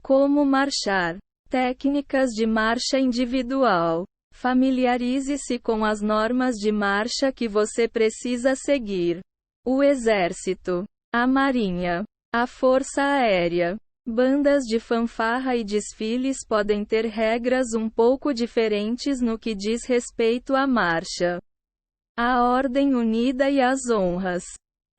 Como marchar? Técnicas de marcha individual. Familiarize-se com as normas de marcha que você precisa seguir. O Exército, a Marinha, a Força Aérea. Bandas de fanfarra e desfiles podem ter regras um pouco diferentes no que diz respeito à marcha, à ordem unida e às honras.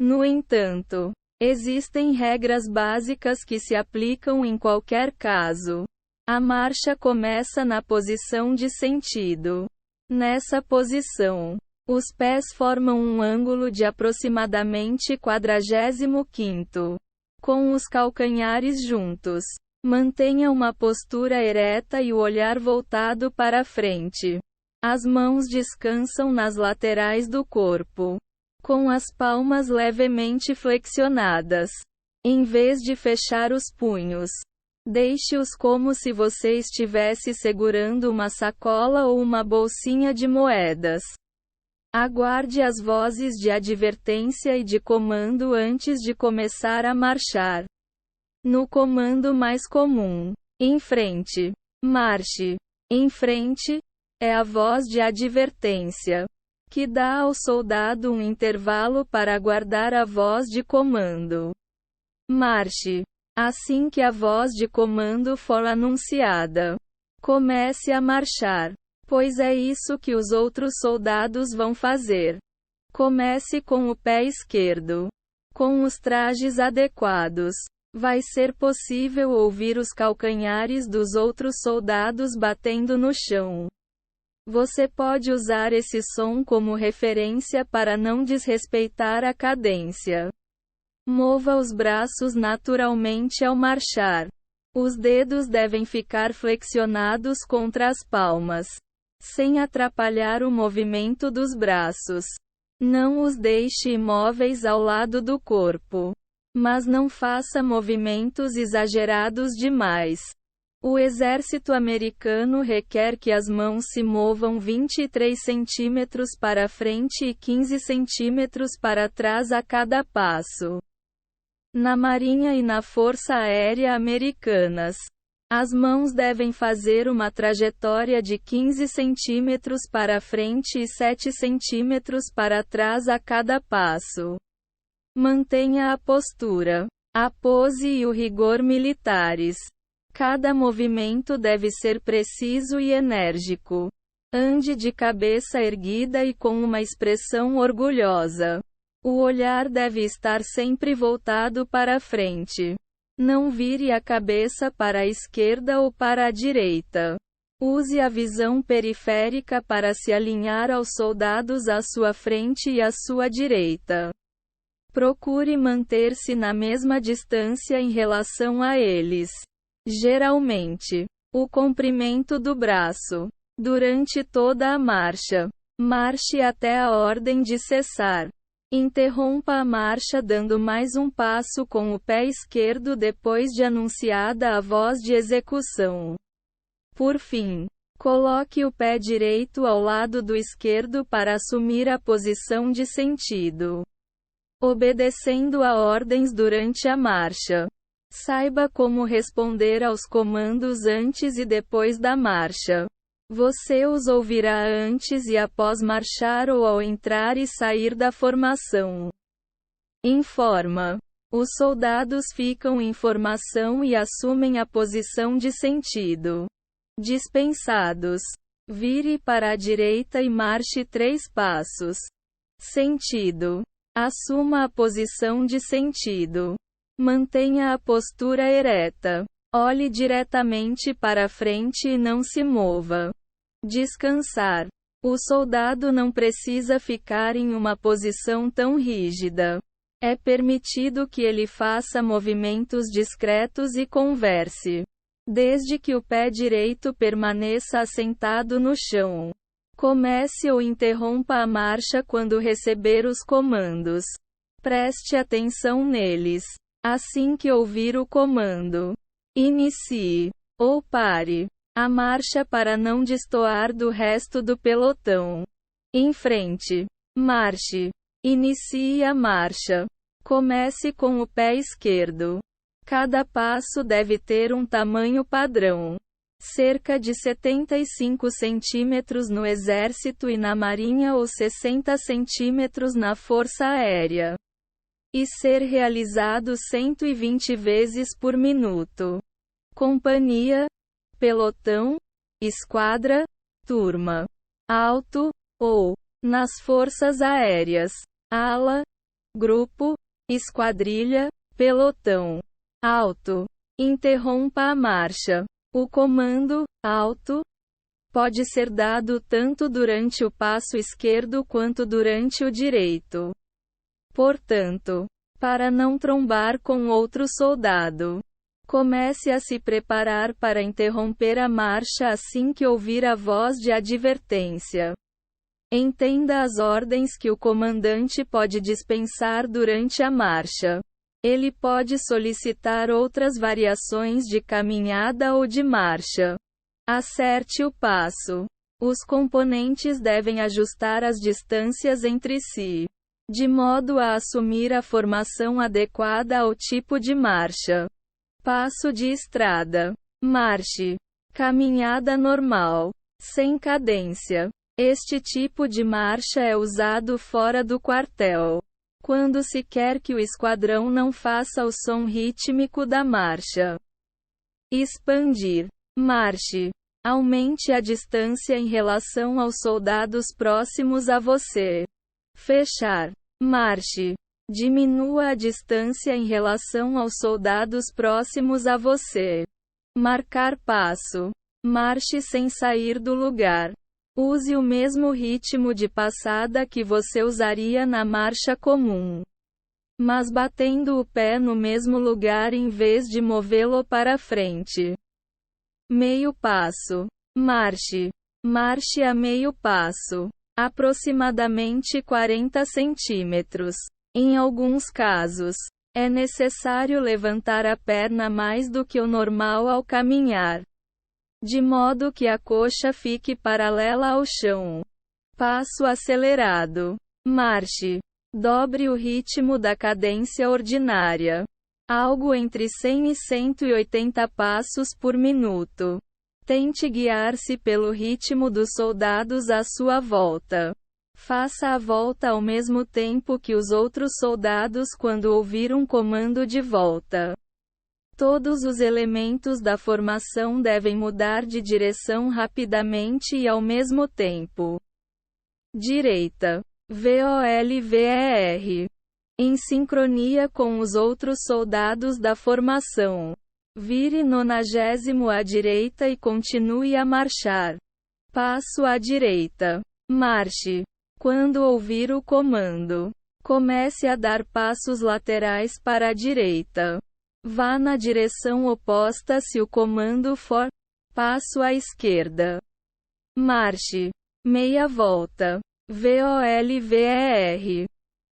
No entanto, existem regras básicas que se aplicam em qualquer caso. A marcha começa na posição de sentido. Nessa posição, os pés formam um ângulo de aproximadamente 45º. Com os calcanhares juntos. Mantenha uma postura ereta e o olhar voltado para frente. As mãos descansam nas laterais do corpo, com as palmas levemente flexionadas. Em vez de fechar os punhos, deixe-os como se você estivesse segurando uma sacola ou uma bolsinha de moedas. Aguarde as vozes de advertência e de comando antes de começar a marchar. No comando mais comum, em frente, marche. Em frente, é a voz de advertência, que dá ao soldado um intervalo para aguardar a voz de comando. Marche. Assim que a voz de comando for anunciada, comece a marchar. Pois é isso que os outros soldados vão fazer. Comece com o pé esquerdo. Com os trajes adequados, vai ser possível ouvir os calcanhares dos outros soldados batendo no chão. Você pode usar esse som como referência para não desrespeitar a cadência. Mova os braços naturalmente ao marchar. Os dedos devem ficar flexionados contra as palmas, sem atrapalhar o movimento dos braços. Não os deixe imóveis ao lado do corpo, mas não faça movimentos exagerados demais. O exército americano requer que as mãos se movam 23 centímetros para frente e 15 centímetros para trás a cada passo. Na Marinha e na Força Aérea Americanas, as mãos devem fazer uma trajetória de 15 centímetros para frente e 7 centímetros para trás a cada passo. Mantenha a postura, a pose e o rigor militares. Cada movimento deve ser preciso e enérgico. Ande de cabeça erguida e com uma expressão orgulhosa. O olhar deve estar sempre voltado para frente. Não vire a cabeça para a esquerda ou para a direita. Use a visão periférica para se alinhar aos soldados à sua frente e à sua direita. Procure manter-se na mesma distância em relação a eles. Geralmente, o comprimento do braço. Durante toda a marcha, marche até a ordem de cessar. Interrompa a marcha dando mais um passo com o pé esquerdo depois de anunciada a voz de execução. Por fim, coloque o pé direito ao lado do esquerdo para assumir a posição de sentido, obedecendo a ordens durante a marcha. Saiba como responder aos comandos antes e depois da marcha. Você os ouvirá antes e após marchar ou ao entrar e sair da formação. Informa. Os soldados ficam em formação e assumem a posição de sentido. Dispensados. Vire para a direita e marche 3 passos. Sentido. Assuma a posição de sentido. Mantenha a postura ereta. Olhe diretamente para frente e não se mova. Descansar. O soldado não precisa ficar em uma posição tão rígida. É permitido que ele faça movimentos discretos e converse, desde que o pé direito permaneça assentado no chão. Comece ou interrompa a marcha quando receber os comandos. Preste atenção neles. Assim que ouvir o comando, inicie ou pare a marcha para não destoar do resto do pelotão. Em frente. Marche. Inicie a marcha. Comece com o pé esquerdo. Cada passo deve ter um tamanho padrão. Cerca de 75 centímetros no Exército e na Marinha ou 60 centímetros na Força Aérea. E ser realizado 120 vezes por minuto. Companhia, pelotão, esquadra, turma, alto, ou, nas forças aéreas, ala, grupo, esquadrilha, pelotão, alto. Interrompa a marcha. O comando, alto, pode ser dado tanto durante o passo esquerdo quanto durante o direito. Portanto, para não trombar com outro soldado, comece a se preparar para interromper a marcha assim que ouvir a voz de advertência. Entenda as ordens que o comandante pode dispensar durante a marcha. Ele pode solicitar outras variações de caminhada ou de marcha. Acerte o passo. Os componentes devem ajustar as distâncias entre si, de modo a assumir a formação adequada ao tipo de marcha. Passo de estrada. Marche. Caminhada normal, sem cadência. Este tipo de marcha é usado fora do quartel, quando se quer que o esquadrão não faça o som rítmico da marcha. Expandir. Marche. Aumente a distância em relação aos soldados próximos a você. Fechar. Marche. Diminua a distância em relação aos soldados próximos a você. Marcar passo. Marche sem sair do lugar. Use o mesmo ritmo de passada que você usaria na marcha comum, mas batendo o pé no mesmo lugar em vez de movê-lo para frente. Meio passo. Marche. Marche a meio passo, aproximadamente 40 centímetros. Em alguns casos, é necessário levantar a perna mais do que o normal ao caminhar, de modo que a coxa fique paralela ao chão. Passo acelerado. Marche. Dobre o ritmo da cadência ordinária, algo entre 100 e 180 passos por minuto. Tente guiar-se pelo ritmo dos soldados à sua volta. Faça a volta ao mesmo tempo que os outros soldados quando ouvir um comando de volta. Todos os elementos da formação devem mudar de direção rapidamente e ao mesmo tempo. Direita. VOLVER. Em sincronia com os outros soldados da formação. Vire 90° à direita e continue a marchar. Passo à direita. Marche. Quando ouvir o comando, comece a dar passos laterais para a direita. Vá na direção oposta se o comando for passo à esquerda. Marche. Meia volta. VOLVER.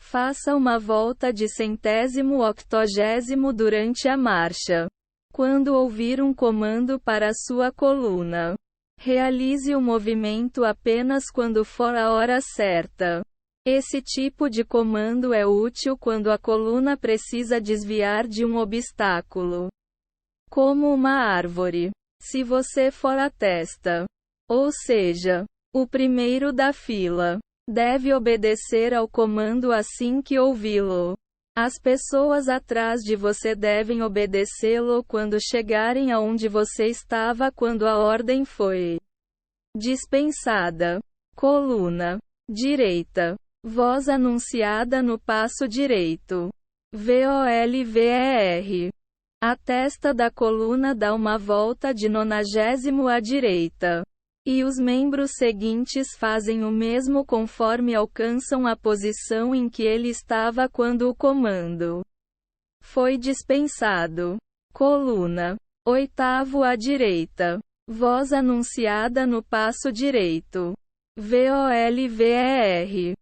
Faça uma volta de 180° durante a marcha. Quando ouvir um comando para sua coluna, realize o movimento apenas quando for a hora certa. Esse tipo de comando é útil quando a coluna precisa desviar de um obstáculo, como uma árvore. Se você for a testa, ou seja, o primeiro da fila, deve obedecer ao comando assim que ouvi-lo. As pessoas atrás de você devem obedecê-lo quando chegarem aonde você estava quando a ordem foi dispensada. Coluna direita. Voz anunciada no passo direito. VOLVER. A testa da coluna dá uma volta de 90° à direita. E os membros seguintes fazem o mesmo conforme alcançam a posição em que ele estava quando o comando foi dispensado. Coluna. Oitavo à direita. Voz anunciada no passo direito. VOLVER.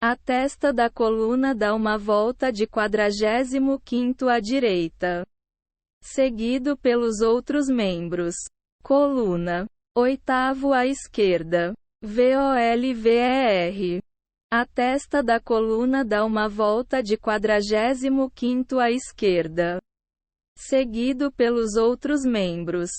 A testa da coluna dá uma volta de 45º à direita, seguido pelos outros membros. Coluna. Oitavo à esquerda. VOLVER. A testa da coluna dá uma volta de 45º à esquerda, seguido pelos outros membros.